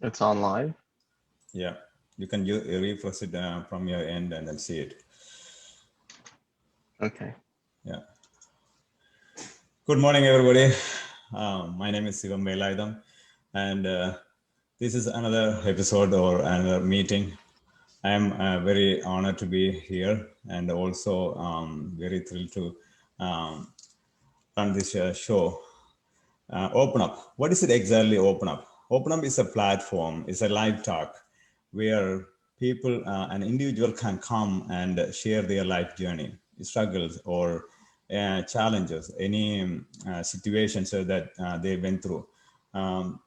It's on live. Yeah, you can refresh it from your end and then see it. Okay. Yeah. Good morning, everybody. My name is Sivam Velaidam, and this is another episode or another meeting. I am very honored to be here and also very thrilled to um, run this show. Open Up. What is it exactly, Open Up? Open Up is a platform, it's a live talk where people, an individual can come and share their life journey, struggles, or challenges, any situations that they went through.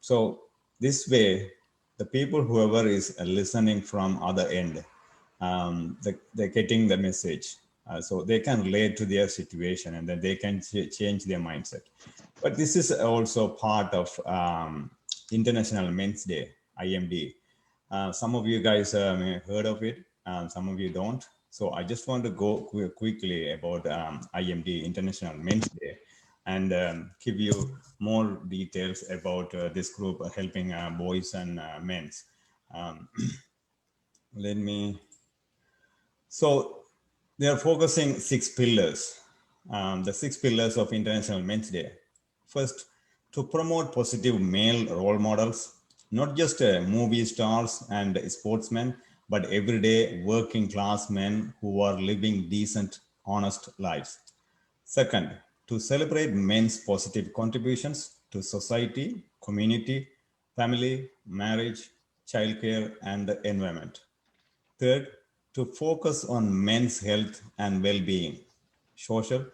So this way, the people, whoever is listening from other end, they're getting the message. So they can relate to their situation and then they can change their mindset. But this is also part of International Men's Day, IMD. Some of you guys may have heard of it, some of you don't. So I just want to go quickly about IMD, International Men's Day, and give you more details about this group helping boys and men. Um, let me so they are focusing six pillars, the six pillars of International Men's Day. First, to promote positive male role models, not just movie stars and sportsmen, but everyday working class men who are living decent, honest lives. Second, to celebrate men's positive contributions to society, community, family, marriage, childcare, and the environment. Third, to focus on men's health and well being, social,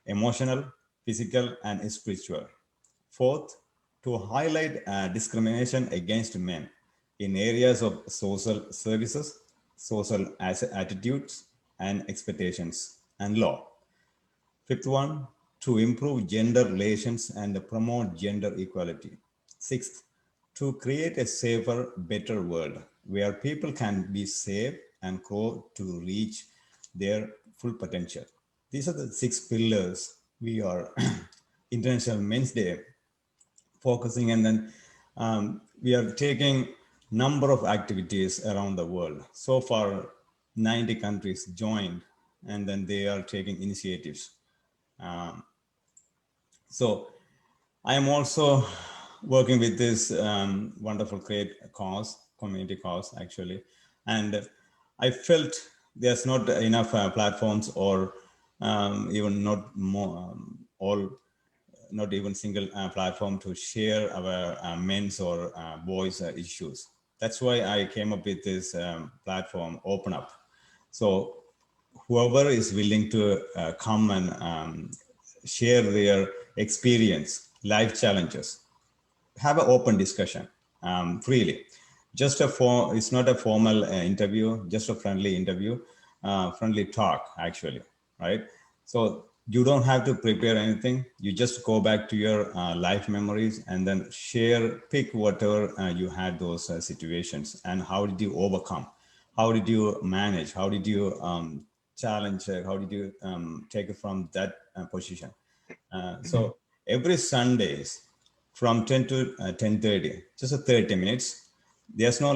emotional, physical, and spiritual. Fourth, to highlight discrimination against men in areas of social services, social attitudes, and expectations, and law. Fifth one, to improve gender relations and promote gender equality. Sixth, to create a safer, better world where people can be safe and grow to reach their full potential. These are the six pillars we are International Men's Day focusing, and then we are taking number of activities around the world. So far, 90 countries joined, and then they are taking initiatives. Um, so I am also working with this wonderful, great cause, community cause, actually. And I felt there's not enough platforms or even not more, all, not even single platform to share our men's or boys' issues. That's why I came up with this platform, Open Up. So whoever is willing to come and share their experience, life challenges, have an open discussion freely. Just it's not a formal interview, just a friendly interview, friendly talk, actually, right? So you don't have to prepare anything. You just go back to your life memories and then share, pick whatever you had those situations and how did you overcome? How did you manage? How did you challenge? How did you take it from that position? So every Sundays from 10 to 10:30, just a 30 minutes. There's no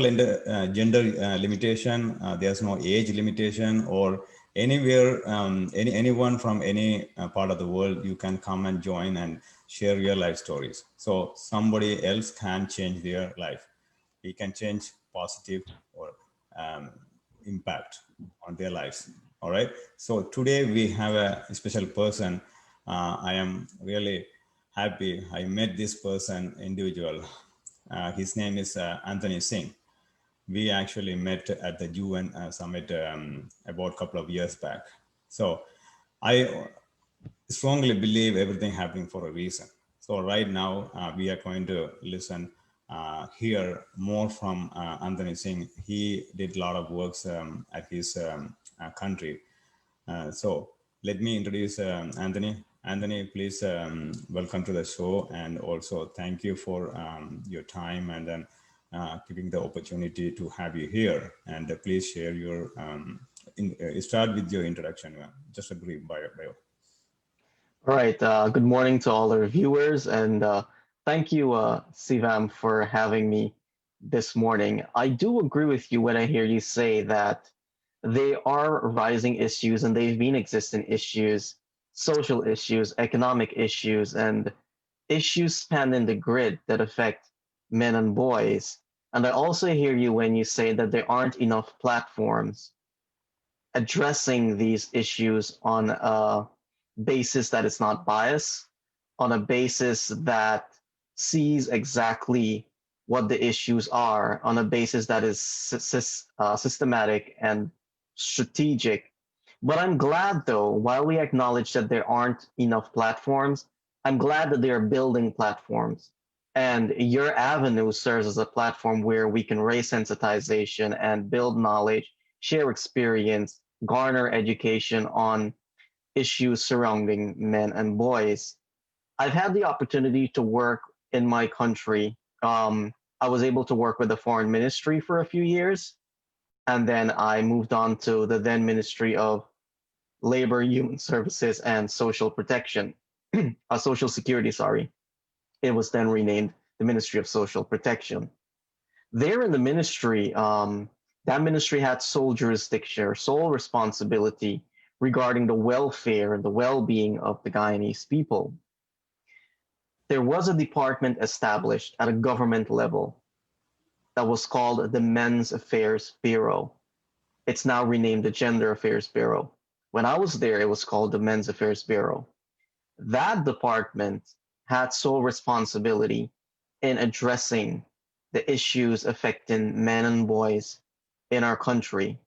gender limitation. There's no age limitation or anywhere, anyone from any part of the world, you can come and join and share your life stories. So somebody else can change their life. He can change positive or um, impact on their lives. All right. So today we have a special person. I am really happy I met this person individual. His name is Anthony Singh. We actually met at the UN summit about a couple of years back. So I strongly believe everything happening for a reason. So right now we are going to listen, hear more from Anthony Singh. He did a lot of works at his country. So let me introduce Anthony. Anthony, please welcome to the show, and also thank you for your time and then giving the opportunity to have you here. And please share your start with your introduction. Just a brief bio. All right. Good morning to all our viewers, and thank you, Sivam, for having me this morning. I do agree with you when I hear you say that they are rising issues and they've been existing issues, social issues, economic issues, and issues spanning the grid that affect men and boys. And I also hear you when you say that there aren't enough platforms addressing these issues on a basis that is not biased, on a basis that sees exactly what the issues are, on a basis that is systematic and strategic. But I'm glad, though, while we acknowledge that there aren't enough platforms, I'm glad that they are building platforms. And your avenue serves as a platform where we can raise sensitization and build knowledge, share experience, garner education on issues surrounding men and boys. I've had the opportunity to work in my country. I was able to work with the foreign ministry for a few years, and then I moved on to the then Ministry of Labor, Human Services, and Social Protection, Social Security, sorry. It was then renamed the Ministry of Social Protection. There in the ministry, that ministry had sole jurisdiction or sole responsibility regarding the welfare and the well-being of the Guyanese people. There was a department established at a government level that was called the Men's Affairs Bureau. It's now renamed the Gender Affairs Bureau. When I was there, it was called the Men's Affairs Bureau. That department had sole responsibility in addressing the issues affecting men and boys in our country.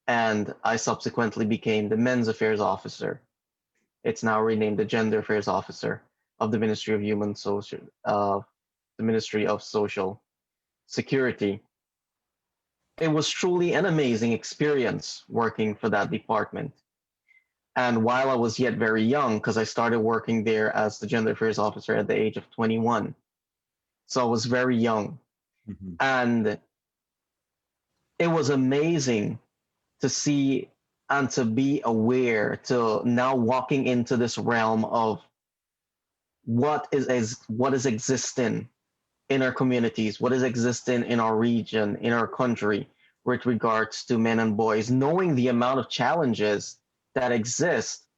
And I subsequently became the Men's Affairs Officer. It's now renamed the Gender Affairs Officer of the Ministry of the Ministry of Social Security. It was truly an amazing experience working for that department. And while I was yet very young, because I started working there as the Gender Affairs Officer at the age of 21, so I was very young. Mhm. And it was amazing to see and to be aware to now walking into this realm of what is existing in our communities, what is existing in our region, in our country, with regards to men and boys, knowing the amount of challenges that exist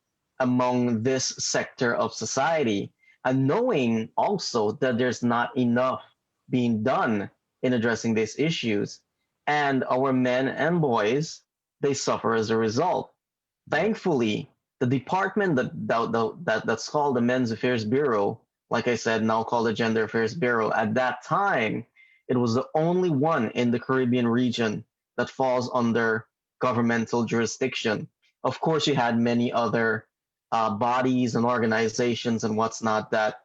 among this sector of society, and knowing also that there's not enough being done in addressing these issues. And our men and boys, they suffer as a result. Thankfully, the department that's called the Men's Affairs Bureau, like I said, now called the Gender Affairs Bureau, at that time, it was the only one in the Caribbean region that falls under governmental jurisdiction. Of course, you had many other bodies and organizations and what's not that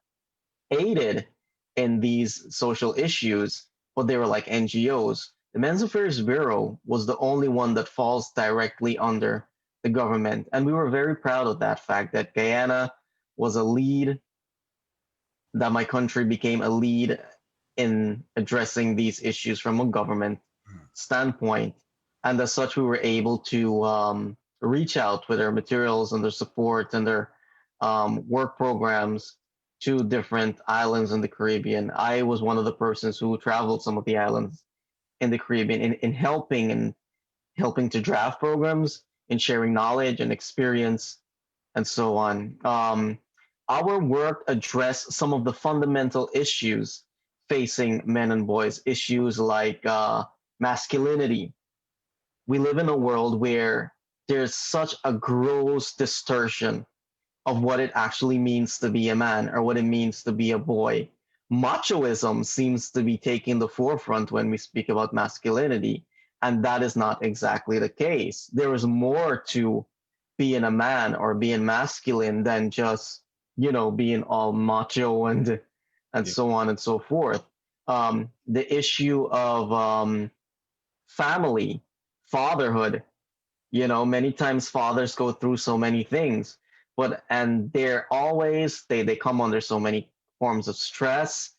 aided in these social issues, but they were like NGOs. The Men's Affairs Bureau was the only one that falls directly under the government. And we were very proud of that fact that Guyana was a lead, that my country became a lead in addressing these issues from a government standpoint. And as such, we were able to reach out with their materials and their support and their work programs to different islands in the Caribbean. I was one of the persons who traveled some of the islands in the Caribbean in helping to draft programs, in sharing knowledge and experience, and so on. Our work addressed some of the fundamental issues facing men and boys, issues like masculinity. We live in a world where there's such a gross distortion of what it actually means to be a man or what it means to be a boy. Machoism seems to be taking the forefront when we speak about masculinity, and that is not exactly the case. There is more to being a man or being masculine than just, being all macho and Yeah. so on and so forth. The issue of family, fatherhood, many times fathers go through so many things, and they come under so many forms of stress,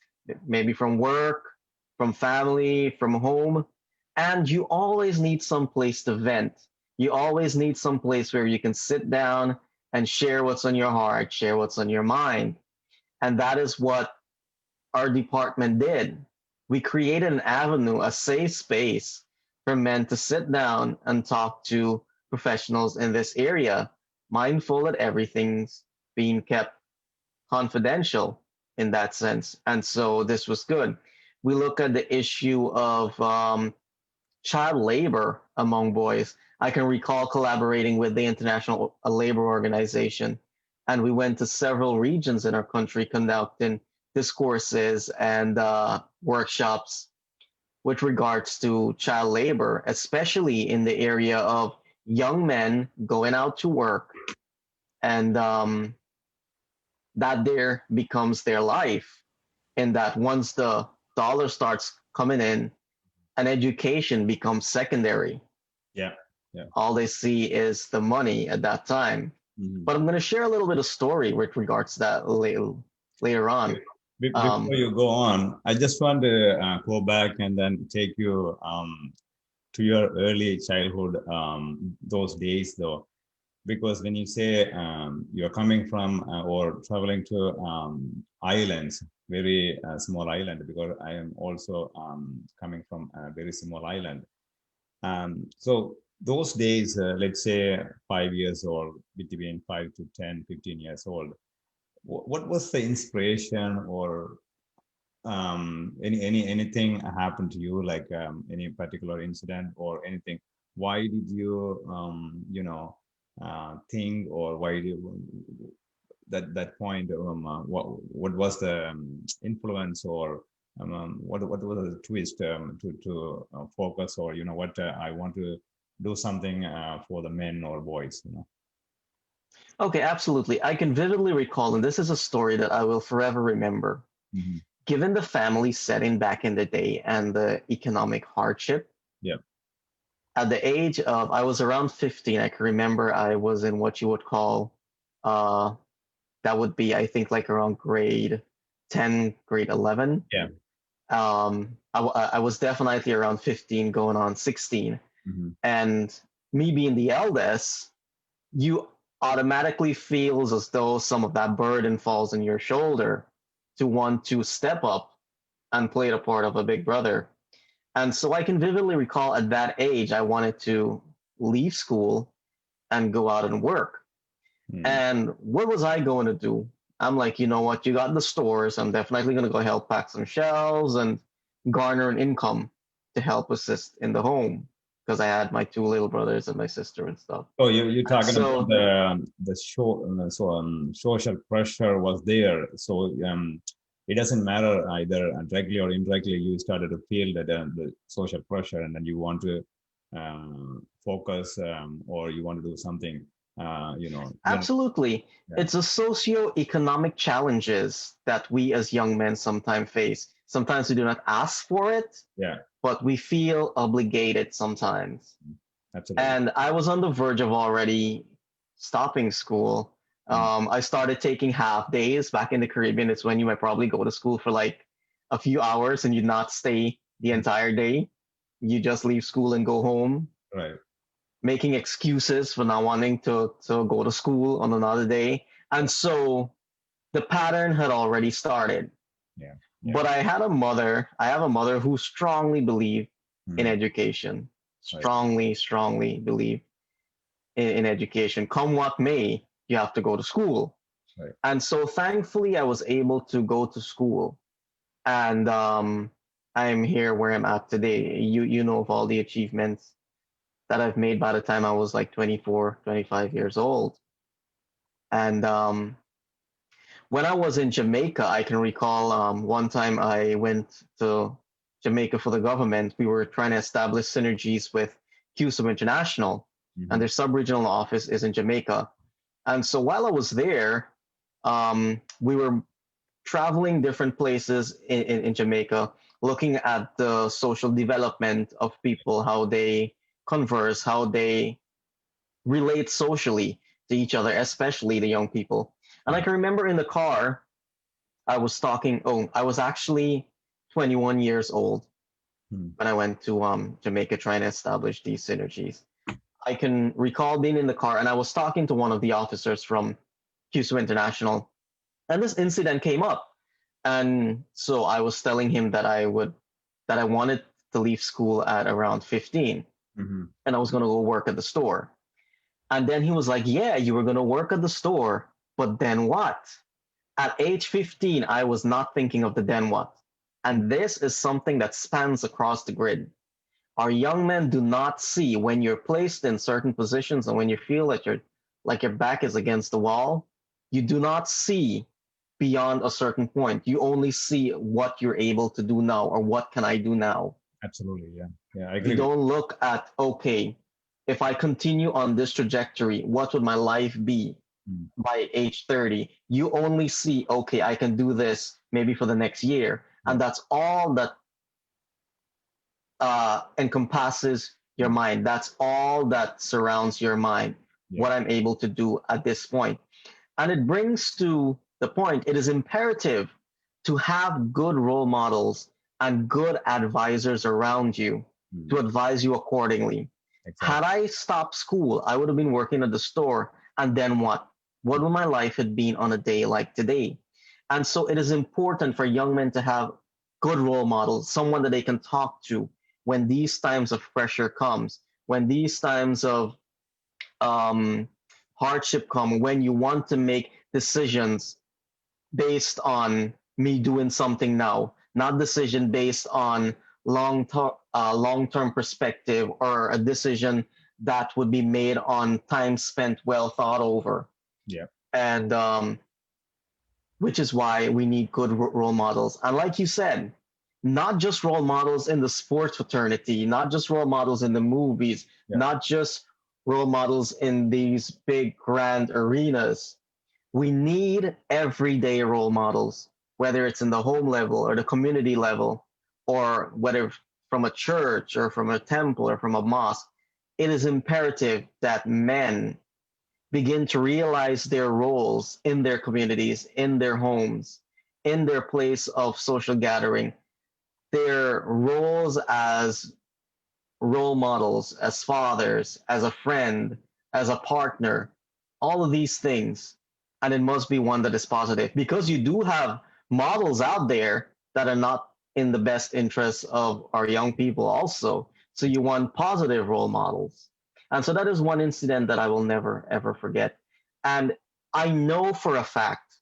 maybe from work, from family, from home, and you always need some place to vent. You always need some place where you can sit down and share what's on your heart, share what's on your mind. And that is what our department did. we created an avenue, a safe space for men to sit down and talk to professionals in this area, mindful that everything's being kept confidential in that sense. And so this was good. We look at the issue of child labor among boys. I can recall collaborating with the International Labor Organization, and we went to several regions in our country conducting discourses and workshops with regards to child labor, especially in the area of young men going out to work, and that there becomes their life. And that once the dollar starts coming in, and education becomes secondary. Yeah. Yeah. All they see is the money at that time. Mhm. But I'm going to share a little bit of story with regards to that later on. Before you go on, I just want to go back and then take you to your early childhood, those days though, because when you say you're coming from or traveling to islands, very small island, because I am also coming from a very small island. So those days, let's say 5 years old, between 5 to 10, 15 years old, what was the inspiration or anything happened to you, like any particular incident or anything? Why did you think, or why did you, that point, what was the influence, or what was the twist to focus, or what I want to do something for the men or boys, Okay, absolutely. I can vividly recall, and this is a story that I will forever remember. Mm-hmm. Given the family setting back in the day and the economic hardship, Yeah. at the age of, I was around 15, I can remember I was in what you would call, uh, that would be, I think, like around grade 10, grade 11. Yeah. I was definitely around 15 going on 16. Mm-hmm. And me being the eldest, you automatically feels as though some of that burden falls on your shoulder to want to step up and play the part of a big brother. And so I can vividly recall at that age, I wanted to leave school and go out and work. Mm. And what was I going to do? I'm like, you know what? You got the stores. I'm definitely going to go help pack some shelves and garner an income to help assist in the home because I had my two little brothers and my sister and stuff. Oh, you're And talking about so, the show, social pressure was there. So it doesn't matter either directly or indirectly. You started to feel that the social pressure, and then you want to focus, or you want to do something. absolutely, Yeah. it's a socio-economic challenges that we as young men sometimes face. Sometimes we do not ask for it, Yeah, but we feel obligated sometimes. absolutely. And I was on the verge of already stopping school. Mm. I started taking half days back in the Caribbean. It's when you might probably go to school for like a few hours and you not stay the entire day. You just leave school and go home, Right. making excuses for not wanting to go to school on another day. And so the pattern had already started. Yeah. Yeah. But I have a mother who strongly believed in Mm. education, Right. strongly believed in education. Come what may, you have to go to school. Right. And so thankfully, I was able to go to school. And I'm here where I'm at today. You know of all the achievements that I've made by the time I was like 24, 25 years old. And when I was in Jamaica, I can recall one time I went to Jamaica for the government. We were trying to establish synergies with QSUM International, Mm-hmm. and their sub-regional office is in Jamaica. And so while I was there, we were traveling different places in Jamaica, looking at the social development of people, how they converse, how they relate socially to each other, especially the young people. And I Mm-hmm. can remember in the car, I was actually 21 years old Mm-hmm. when I went to Jamaica trying to establish these synergies. I can recall being in the car and I was talking to one of the officers from QSU International, and this incident came up. And so I was telling him that I would that I wanted to leave school at around 15 Mm-hmm. and I was going to go work at the store. And then he was like, yeah, you were going to work at the store, but then what? At age 15, I was not thinking of the then what. And this is something that spans across the grid. Our young men do not see when you're placed in certain positions and when you feel like your back is against the wall, you do not see beyond a certain point. You only see what you're able to do now or what can I do now. Absolutely. Yeah. Yeah. I You agree with don't look at, okay, if I continue on this trajectory, what would my life be you. Mm. by age 30? You only see, okay, I can do this maybe for the next year. Yeah. And that's all that encompasses your Mm. mind. That's all that surrounds your mind, Yeah. what I'm able to do at this point. And it brings to the point, it is imperative to have good role models and good advisors around you to Mm. advise you accordingly. Had Exactly. I stopped school, I would have been working at the store. And then what? What would my life have been on a day like today? And so it is important for young men to have good role models, someone that they can talk to when these times of pressure comes, when these times of um, hardship come, when you want to make decisions based on me doing something now, not decision based on long term perspective or a decision that would be made on time spent well thought over. Yeah. And which is why we need good role models. And like you said, not just role models in the sports fraternity, not just role models in the movies, Yeah. not just role models in these big grand arenas. We need everyday role models, whether it's in the home level or the community level, or whether from a church or from a temple or from a mosque. It is imperative that men begin to realize their roles in their communities, in their homes, in their place of social gathering, their roles as role models, as fathers, as a friend, as a partner, all of these things. And it must be one that is positive because you do have models out there that are not in the best interests of our young people, also. So you want positive role models. And so that is one incident that I will never, ever forget. And I know for a fact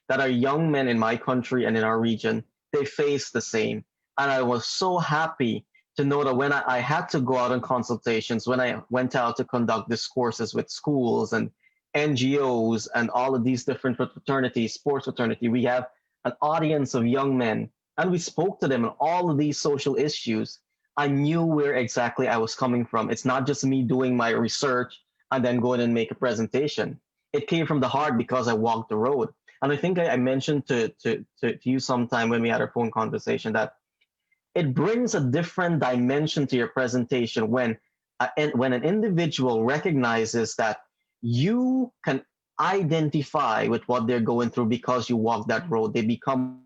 that our young men in my country and in our region, they face the same. And I was so happy to know that when I had to go out on consultations, when I went out to conduct discourses with schools and NGOs and all of these different fraternities, sports fraternity, we have an audience of young men and we spoke to them on all of these social issues. I knew where exactly I was coming from. It's not just me doing my research and then going and make a presentation. It came from the heart because I walked the road. And I think I mentioned to you sometime when we had our phone conversation that it brings a different dimension to your presentation when an individual recognizes that you can identify with what they're going through because you walk that road. They become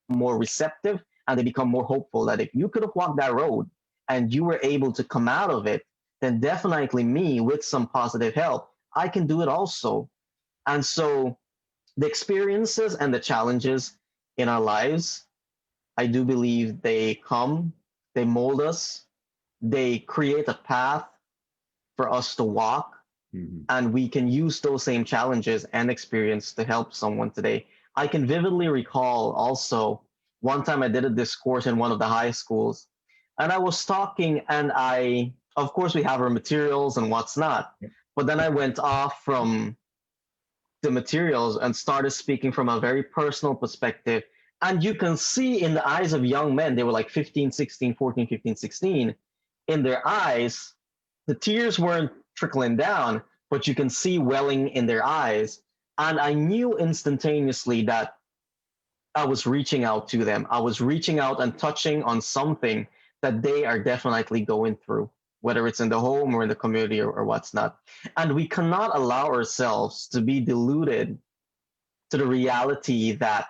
more receptive and they become more hopeful that if you could have walked that road and you were able to come out of it, then definitely me with some positive help, I can do it also. And so the experiences and the challenges in our lives, I do believe they come, they mold us, they create a path for us to walk, Mm-hmm. and we can use those same challenges and experience to help someone today. I can vividly recall also one time I did a discourse in one of the high schools, and I was talking, and of course, we have our materials and what's not, Yeah. but then I went off from the materials and started speaking from a very personal perspective. And you can see in the eyes of young men, they were like 15, 16, 14, 15, 16, in their eyes, the tears weren't trickling down, but you can see welling in their eyes. And I knew instantaneously that I was reaching out to them. I was reaching out and touching on something that they are definitely going through, whether it's in the home or in the community or what's not. And we cannot allow ourselves to be deluded to the reality that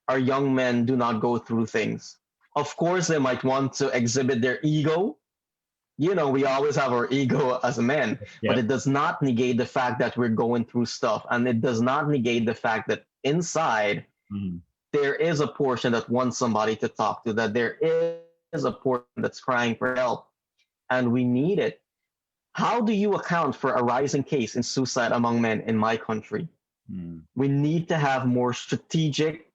our young men do not go through things. Of course, they might want to exhibit their ego. You know, we always have our ego as men, but Yeah. it does not negate the fact that we're going through stuff. And it does not negate the fact that inside Mm-hmm. there is a portion that wants somebody to talk to, that there is a portion that's crying for help, and we need it. How do you account for a rising case in suicide among men in my country? Mm. We need to have more strategic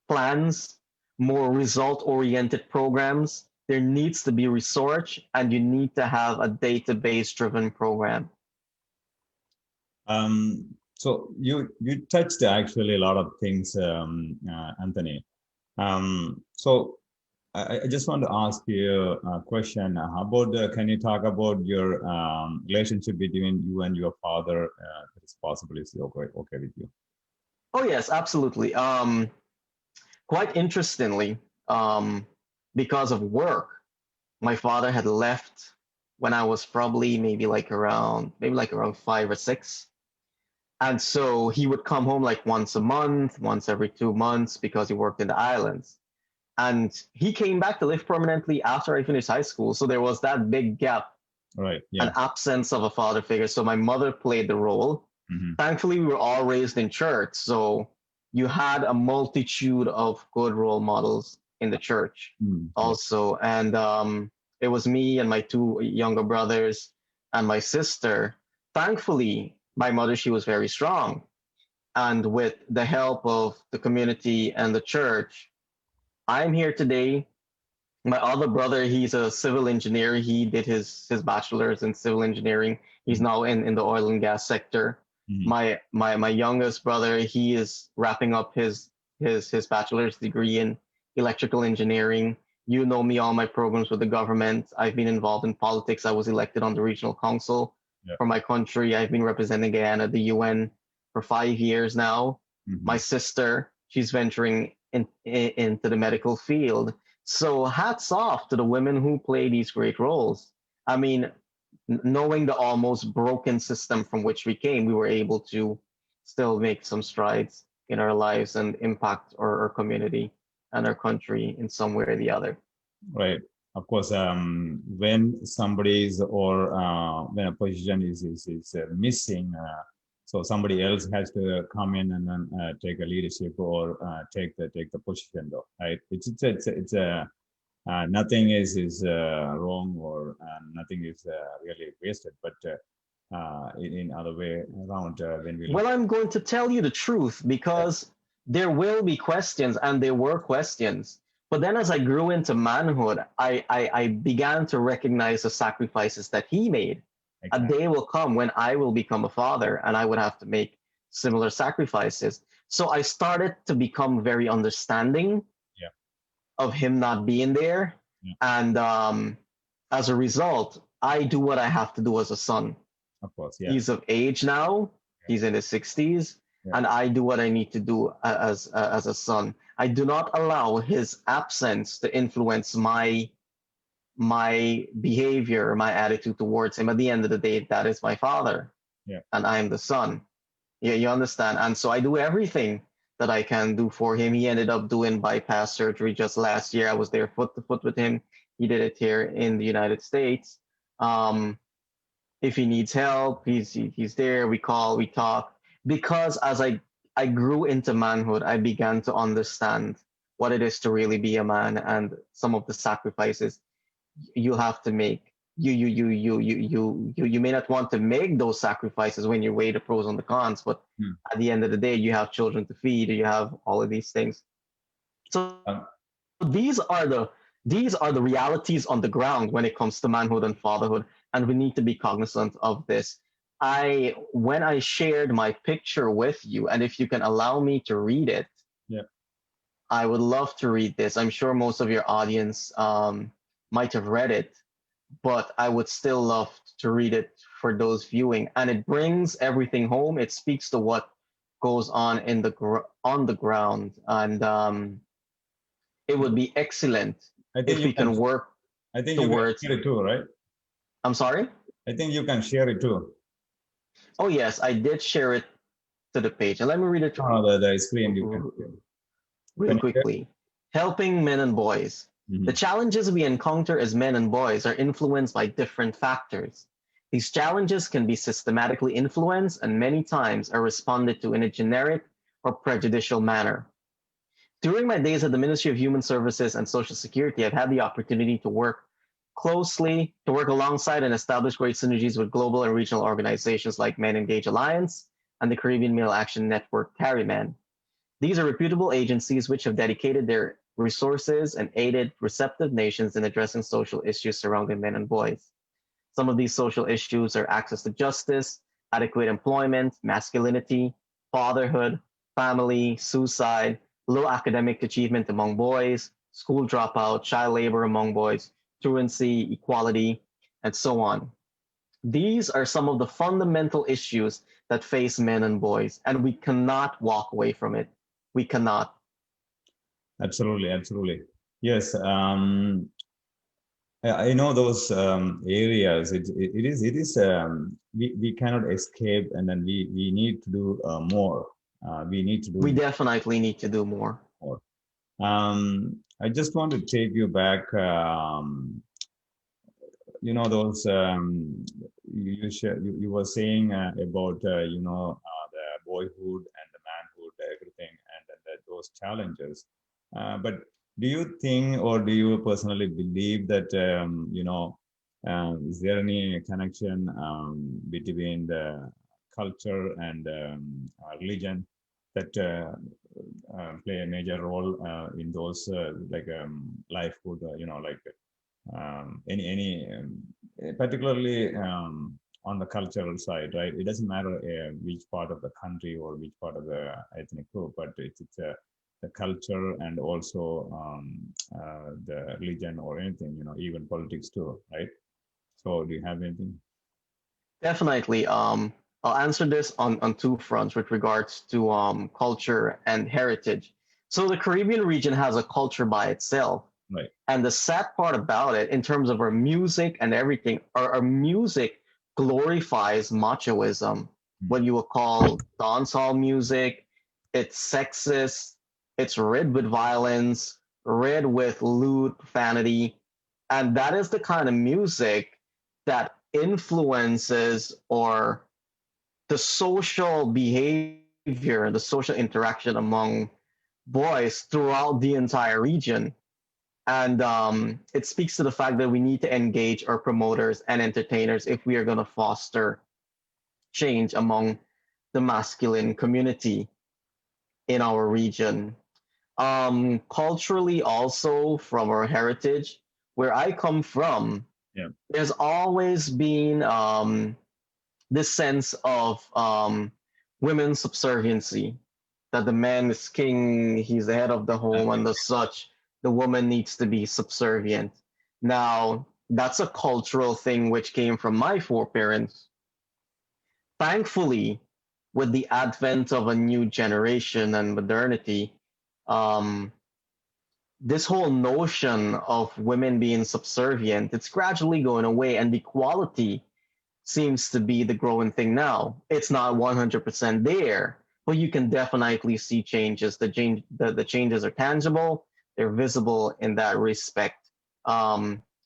plans, more result oriented programs. There needs to be research, and you need to have a database driven program. So you touched actually a lot of things, Anthony. So I just want to ask you a question. How about can you talk about your relationship between you and your father? If it's possible, is okay with you? Oh, yes, absolutely. Quite interestingly, um, because of work, my father had left when I was probably maybe like around 5 or 6. And so he would come home like once a month, once every 2 months because he worked in the islands. And he came back to live permanently after I finished high school. So there was that big gap, Right. an Yeah. absence of a father figure. So my mother played the role. Mm-hmm. Thankfully, we were all raised in church. So you had a multitude of good role models in the church Yeah. also. And it was me and my two younger brothers and my sister. Thankfully, my mother, she was very strong. And with the help of the community and the church, I'm here today. My other brother, he's a civil engineer. He did his bachelor's in civil engineering. He's Mm-hmm. now in the oil and gas sector. Mm-hmm. My youngest brother, he is wrapping up his bachelor's degree in electrical engineering. You know me, all my programs with the government. I've been involved in politics. I was elected on the regional council Yeah. for my country. I've been representing Guyana at the UN for 5 years now. Mm-hmm. My sister, she's venturing into the medical field. So hats off to the women who play these great roles. I mean, knowing the almost broken system from which we came, we were able to still make some strides in our lives and impact our community and our country in some way or the other. Right. Of course, when somebody's or when a position is missing, so somebody else has to come in and then take a leadership or take the position, though. Right? It's a nothing is wrong or nothing is really wasted, but in other way around when we look. Well, I'm going to tell you the truth because there will be questions, and there were questions. But then as I grew into manhood, I began to recognize the sacrifices that he made. A Exactly. day will come when I will become a father and I would have to make similar sacrifices. So I started to become very understanding Yeah. of him not being there. Yeah. And as a result, I do what I have to do as a son. Of course. Yeah. He's of age now. Yeah. He's in his 60s, Yeah. and I do what I need to do as a son. I do not allow his absence to influence my behavior, my attitude towards him. At the end of the day, that is my father, Yeah. and I am the son. Yeah, you understand. And so I do everything that I can do for him. He ended up doing bypass surgery just last year. I was there foot to foot with him. He did it here in the United States. If he needs help, he's there. We call, we talk. Because as I grew into manhood, I began to understand what it is to really be a man and some of the sacrifices you have to make. You may not want to make those sacrifices when you weigh the pros and the cons, but at the end of the day, you have children to feed, you have all of these things. So Um, these are the realities on the ground when it comes to manhood and fatherhood, and we need to be cognizant of this. When I shared my picture with you, and if you can allow me to read it, yeah. I would love to read this. I'm sure most of your audience might have read it, but I would still love to read it for those viewing. And it brings everything home. It speaks to what goes on on the ground, and it would be excellent I think if you we can. can work I think you can towards. share it too, right? I'm sorry. I think you can share it too. Oh yes, I did share it to the page, and let me read it The screen you can share. real Can you share? quickly. Helping men and boys. The challenges we encounter as men and boys are influenced by different factors. These challenges can be systematically influenced and many times are responded to in a generic or prejudicial manner. During my days at the Ministry of Human Services and Social Security, I've had the opportunity to work alongside and establish great synergies with global and regional organizations like Men Engage Alliance and the Caribbean Male Action Network CARIMAN. These are reputable agencies which have dedicated their resources and aided receptive nations in addressing social issues surrounding men and boys. Some of these social issues are access to justice, adequate employment, masculinity, fatherhood, family, suicide, low academic achievement among boys, school dropout, child labor among boys, truancy, equality, and so on. These are some of the fundamental issues that face men and boys, and we cannot walk away from it. We cannot. Absolutely, absolutely. Yes, I know those areas. We cannot escape, and then we need to do more. We need to We do definitely need to do more. more. I just want to take you back. You know those you were saying about the boyhood and the manhood, everything, and those challenges. But do you think, or do you personally believe that is there any connection between the culture and religion that play a major role in those like lifehood, like any particularly on the cultural side, right? It doesn't matter which part of the country or which part of the ethnic group, but it's the culture and also the religion or anything, even politics too, right? So do you have anything? Definitely. I'll answer this on two fronts with regards to culture and heritage. So the Caribbean region has a culture by itself. Right. And the sad part about it, in terms of our music and everything, our music glorifies machoism, what you would call dancehall music. It's sexist, it's rid with violence, rid with lewd profanity. And that is the kind of music that influences or the social behavior, the social interaction among boys throughout the entire region. And it speaks to the fact that we need to engage our promoters and entertainers if we are going to foster change among the masculine community in our region. Culturally, also from our heritage, where I come from, Yeah. there's always been this sense of women's subserviency, that the man is king, he's the head of the home, and the such, the woman needs to be subservient. Now, that's a cultural thing which came from my foreparents. Thankfully, with the advent of a new generation and modernity, um, this whole notion of women being subservient, it's gradually going away, and equality seems to be the growing thing now. It's not 100% there, but you can definitely see changes. The changes are tangible, they're visible in that respect.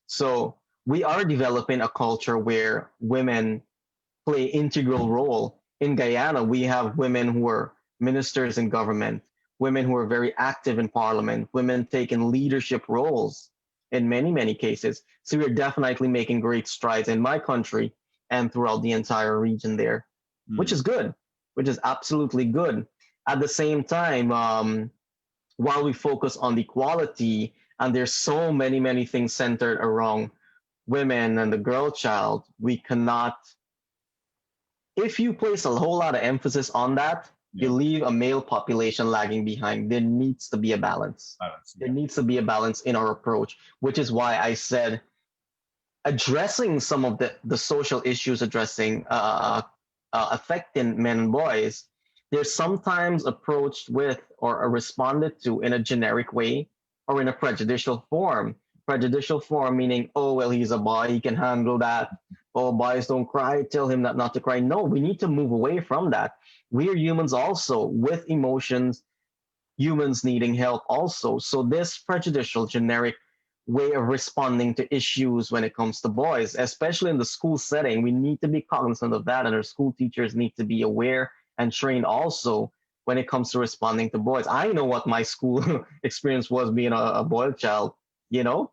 So we are developing a culture where women play integral role. In Guyana, we have women who are ministers in government, women who are very active in parliament, women taking leadership roles in many, many cases. So we're definitely making great strides in my country and throughout the entire region there, which is good, which is absolutely good. At the same time, while we focus on the equality, and there's so many, many things centered around women and the girl child, we cannot, if you place a whole lot of emphasis on that, you leave a male population lagging behind. There needs to be a balance. There needs to be a balance in our approach, which is why I said addressing some of the social issues affecting men and boys, they're sometimes approached with or are responded to in a generic way or in a prejudicial form. Prejudicial form meaning, oh, well, he's a boy, he can handle that. Oh, boys don't cry, tell him not to cry. No, we need to move away from that. We are humans also with emotions, humans needing help also. So this prejudicial, generic way of responding to issues when it comes to boys, especially in the school setting, we need to be cognizant of that, and our school teachers need to be aware and trained also when it comes to responding to boys. I know what my school experience was being a boy child. You know,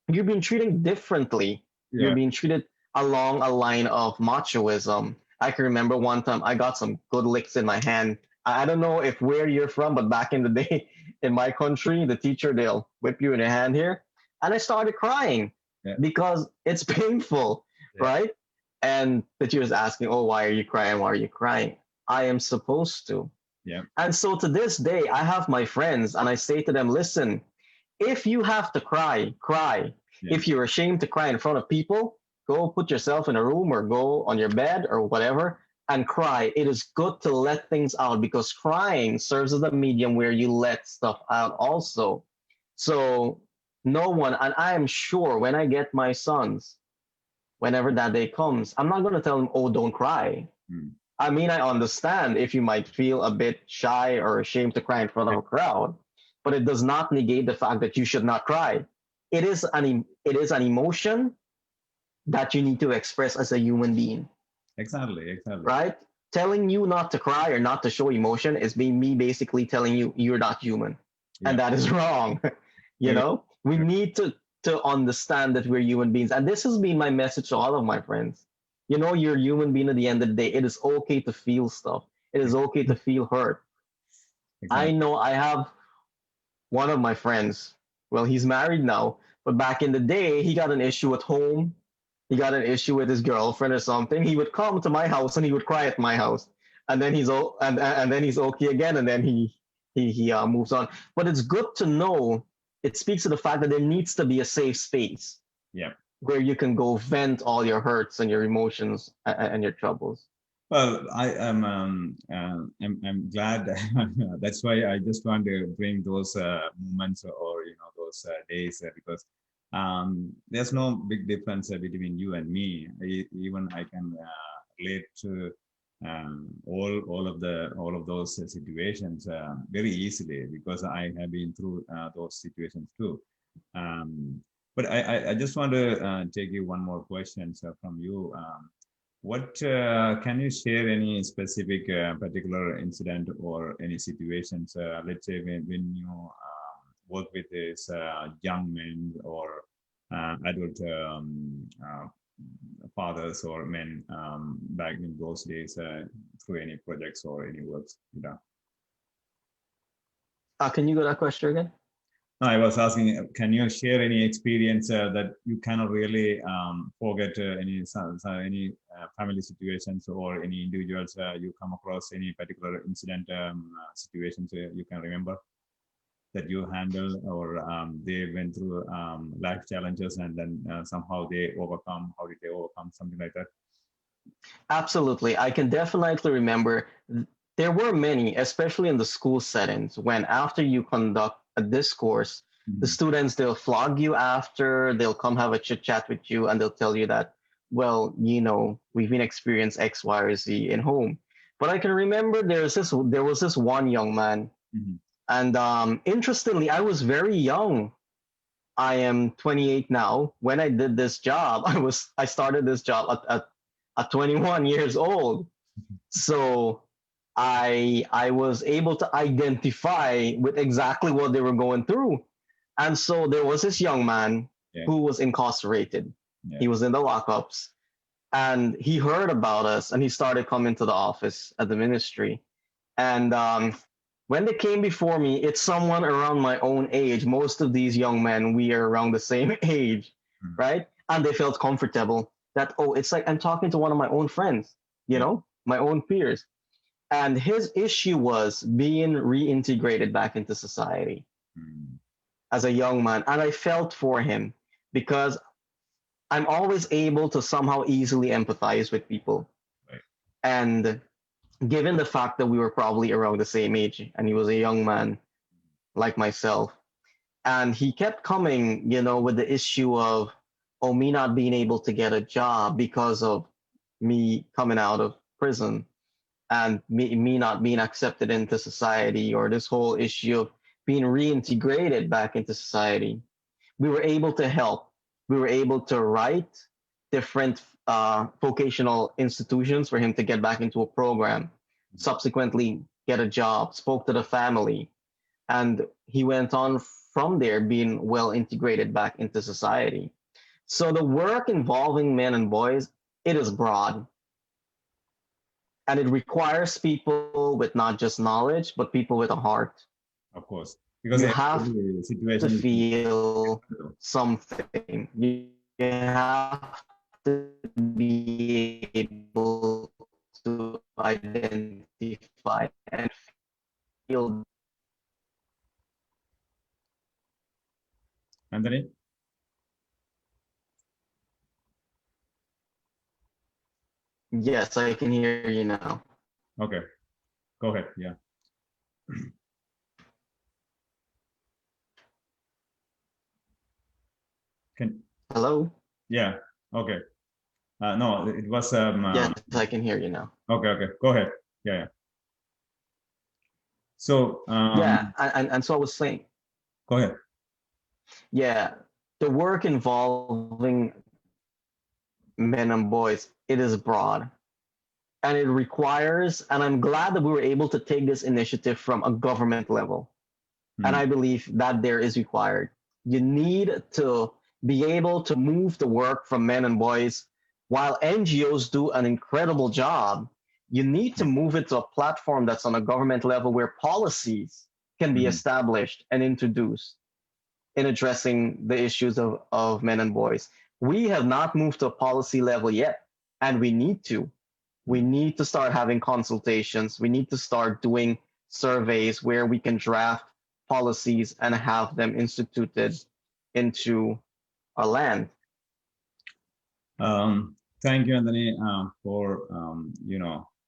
you're being treated differently. You're Yeah. being treated along a line of machoism. I can remember one time I got some good licks in my hand. I don't know if where you're from, but back in the day in my country, the teacher, they'll whip you in your hand here. And I started crying Yeah. because it's painful, Yeah. right? And the teacher's asking, oh, why are you crying? Why are you crying? I am supposed to. Yeah. And so to this day, I have my friends and I say to them, listen, if you have to cry, cry. Yeah. If you're ashamed to cry in front of people, go put yourself in a room or go on your bed or whatever and cry. It is good to let things out because crying serves as a medium where you let stuff out also. So no one, and I am sure when I get my sons, whenever that day comes, I'm not going to tell them, oh, don't cry. Mm. I mean, I understand if you might feel a bit shy or ashamed to cry in front of a crowd, but it does not negate the fact that you should not cry. It is an emotion that you need to express as a human being, Exactly. Exactly. right? Telling you not to cry or not to show emotion is me basically telling you you're not human, Yeah. and that is wrong. Yeah. We Yeah. need to understand that we're human beings, and this has been my message to all of my friends. You're a human being at the end of the day. It is okay to feel stuff. It is okay to feel hurt. I Exactly. know I have one of my friends. Well, he's married now, but back in the day, he got an issue at home. He got an issue with his girlfriend or something. He would come to my house and he would cry at my house, and then he's okay again, and then he moves on. But it's good to know. It speaks to the fact that there needs to be a safe space Yeah. where you can go vent all your hurts and your emotions and your troubles. Well, I'm glad. That's why I just want to bring those moments or those days because there's no big difference between you and me. Even I can relate to all of those situations very easily because I have been through those situations too. Um, but I just want to take you one more question from you. What can you share any specific particular incident or any situations? Let's say when you work with these young men or adult fathers or men back in those days through any projects or any works. Can you go that question again? No, I was asking, can you share any experience that you cannot really forget any family situations or any individuals you come across any particular incident situations you can remember that you handle or they went through life challenges and then somehow they overcome. How did they overcome something like that? Absolutely. I can definitely remember there were many, especially in the school settings, when after you conduct a discourse, the Mhm. students, they'll flog you after, they'll come have a chit chat with you, and they'll tell you that, well, we've been experienced X, Y, or Z in home. But I can remember there was this one young man, Mhm. and interestingly, I was very young. I am 28 now. When I did this job, I started this job at 21 years old. So I was able to identify with exactly what they were going through. And so there was this young man Yeah, who was incarcerated. yeah, He was in the lockups and he heard about us and he started coming to the office at the ministry. And when they came before me, it's someone around my own age. Most of these young men, we are around the same age, mhm. right? And they felt comfortable that, oh, it's like I'm talking to one of my own friends, Yeah. my own peers. And his issue was being reintegrated back into society Mhm. as a young man. And I felt for him because I'm always able to somehow easily empathize with people. Right. And given the fact that we were probably around the same age and he was a young man like myself, and he kept coming, with the issue of, oh, me not being able to get a job because of me coming out of prison and me not being accepted into society, or this whole issue of being reintegrated back into society. We were able to help. We were able to write different vocational institutions for him to get back into a program. Subsequently, get a job, spoke to the family, and he went on from there being well integrated back into society. So the work involving men and boys, it is broad, and it requires people with not just knowledge, but people with a heart. Of course, because You have every to situation is feel something. You have to be able to identify and feel. Anthony. Yes, I can hear you now. Okay, go ahead. Yeah. Can Hello? yeah. Okay. No, it was Yes, I can hear you now. okay. Okay, go ahead. Yeah. Yeah. So Yeah, and so I was saying, go ahead. yeah, the work involving men and boys, it is broad. And it requires, and I'm glad that we were able to take this initiative from a government level. And Hmm. I believe that there is required. You need to be able to move the work from men and boys. While NGOs do an incredible job, you need to move it to a platform that's on a government level where policies can be Hmm. established and introduced in addressing the issues of men and boys. We have not moved to a policy level yet, and we need to. We Hmm. need to start having consultations. We need to start doing surveys where we can draft policies and have them instituted into our land. Thank you, Anthony, for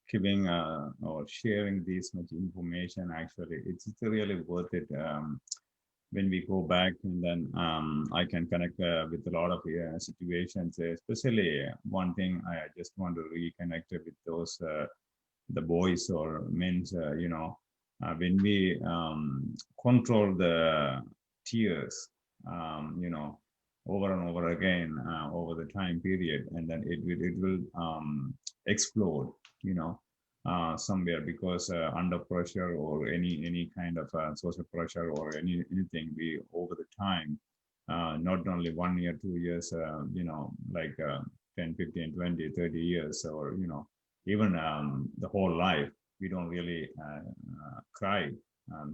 giving or sharing this much information. Actually, it's really worth it. When we go back, and then I can connect with a lot of situations, especially one thing I just want to reconnect with those the boys or men's, when we control the tears, over and over again over the time period, and then it will explode, somewhere, because under pressure or any kind of social pressure or anything, we over the time, not only 1 year, 2 years, like 10, 15, 20, 30 years, or even the whole life, we don't really cry.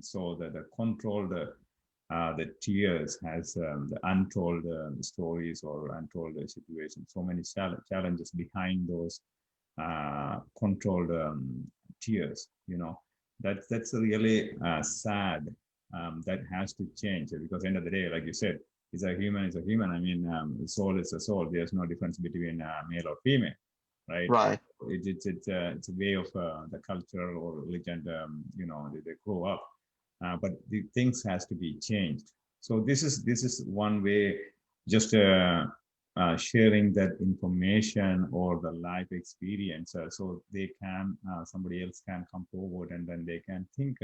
So that the control the tears has the untold stories or untold situations, so many challenges behind those controlled tears. That's really sad. That has to change, because end of the day, like you said, is a human is a human. I mean, soul is a soul. There's no difference between male or female, right? Right. It's a way of the culture or religion, they grow up, but the things has to be changed. So this is one way, just sharing that information or the life experience, so they can somebody else can come forward, and then they can think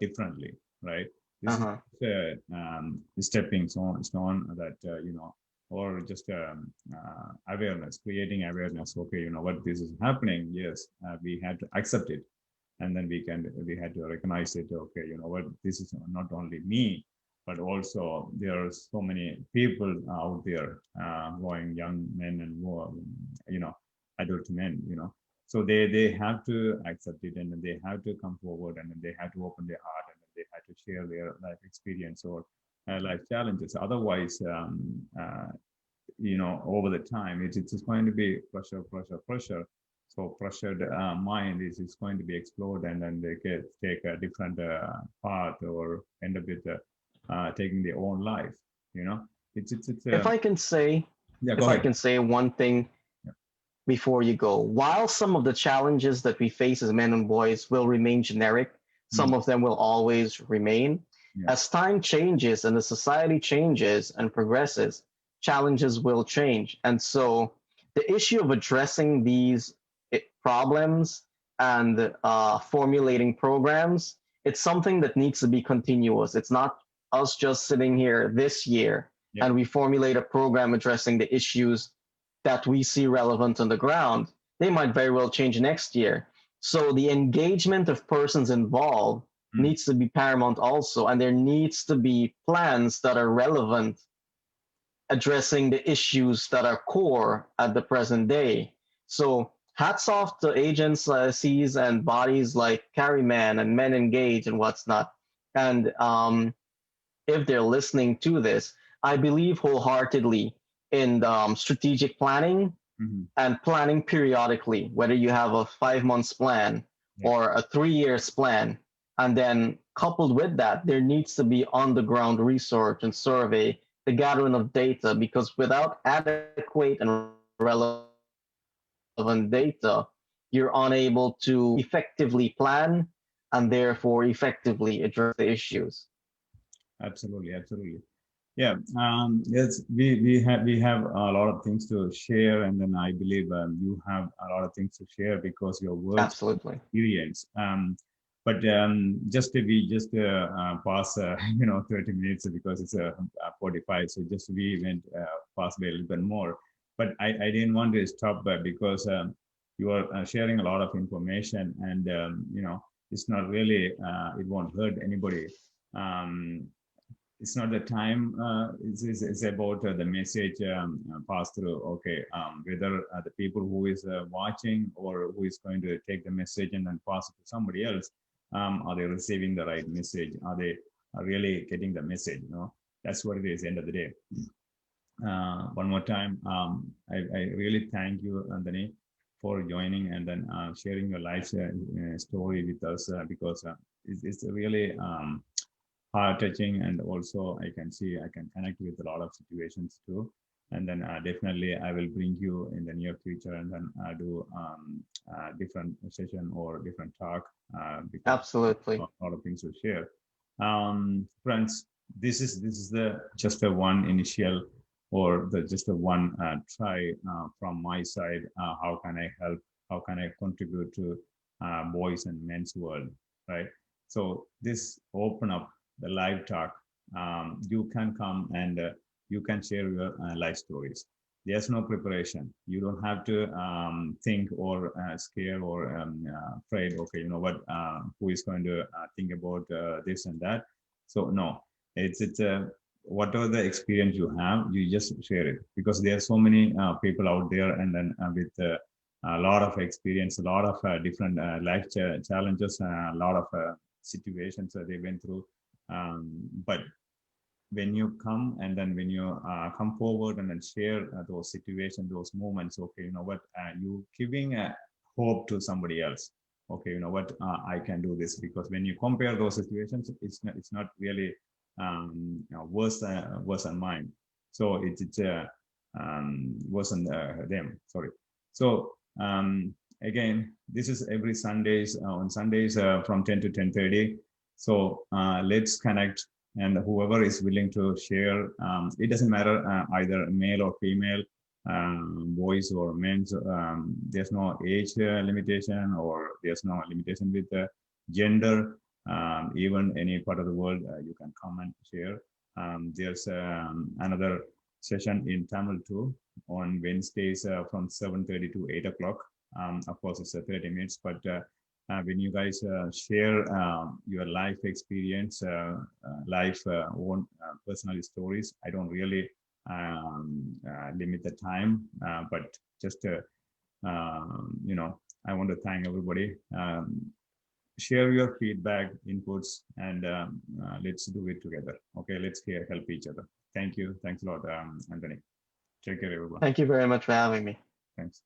differently, right? This is Uh-huh. stepping stone that or just awareness, creating awareness. Okay, what this is happening. Yes, we had to accept it, and then we had to recognize it. Okay, what, this is not only me, but also there are so many people out there, going young men and more, adult men, so they have to accept it, and then they have to come forward, and then they have to open their heart, and then they have to share their life experience or life challenges. Otherwise, over the time, it's going to be pressure. So pressured mind is going to be explored, and then they get take a different path, or end up with taking their own life. You know, it's If I can say, yeah. Go if I ahead. can say one thing Yeah. before you go, while some of the challenges that we face as men and boys will remain generic, some Mm. of them will always remain. Yeah. As time changes and the society changes and progresses, challenges will change. And so the issue of addressing these problems and formulating programs, it's something that needs to be continuous. It's not us just sitting here this year Yeah. and we formulate a program addressing the issues that we see relevant on the ground. They might very well change next year. So the engagement of persons involved needs to be paramount also, and there needs to be plans that are relevant, addressing the issues that are core at the present day. So hats off to agencies and bodies like Carryman and Men Engage and what's not. And if they're listening to this, I believe wholeheartedly in strategic planning and planning periodically, whether you have a 5 months plan or a 3 years plan. And then coupled with that, there needs to be on the ground research and survey, the gathering of data, because without adequate and relevant data, you're unable to effectively plan and therefore effectively address the issues. Absolutely, absolutely. Yeah, yes, we have a lot of things to share, and then I believe you have a lot of things to share because your words Absolutely. experience. But just we just pass 30 minutes because it's 45, so just we went past by a little bit more. But I didn't want to stop because you are sharing a lot of information, and it's not really it won't hurt anybody. Um, it's not the time. It's about the message pass through. Okay, whether the people who is watching or who is going to take the message and then pass it to somebody else, are they receiving the right message? Are they really getting the message? That's what it is. End of the day. One more time, I really thank you, Anthony, for joining and then sharing your life story with us because it's really heart touching, and also I can see I can connect with a lot of situations too. And then definitely I will bring you in the near future and then do different session or different talk because Absolutely. a lot of things to share. Friends, this is the just a one initial or the just a one try from my side. How can I help? How can I contribute to boys and men's world, right? So this open up the live talk. You can come and you can share your life stories. There's no preparation. You don't have to think or scare or afraid. Okay, you know what? Who is going to think about this and that? So no, it's whatever the experience you have, you just share it because there are so many people out there, and then with a lot of experience, a lot of different life challenges, a lot of situations that they went through. But when you come and then when you come forward and then share those situations, those moments, okay, you know what, you giving hope to somebody else. Okay, you know what, I can do this, because when you compare those situations, it's not really worse than mine. So it's worse than them. Sorry. So again, this is every Sundays on Sundays from 10 to 10:30. So let's connect, and whoever is willing to share, it doesn't matter either male or female, boys or men. There's no age limitation, or there's no limitation with gender. Even any part of the world, you can come and share. There's another session in Tamil too on Wednesdays from 7:30 to 8 o'clock. Of course, it's 30 minutes, but when you guys share your life experience, life own personal stories, I don't really limit the time, but just I want to thank everybody. Share your feedback, inputs, and let's do it together. Okay, let's help each other. Thank you. Thanks a lot, Anthony. Take care, everyone. Thank you very much for having me. Thanks.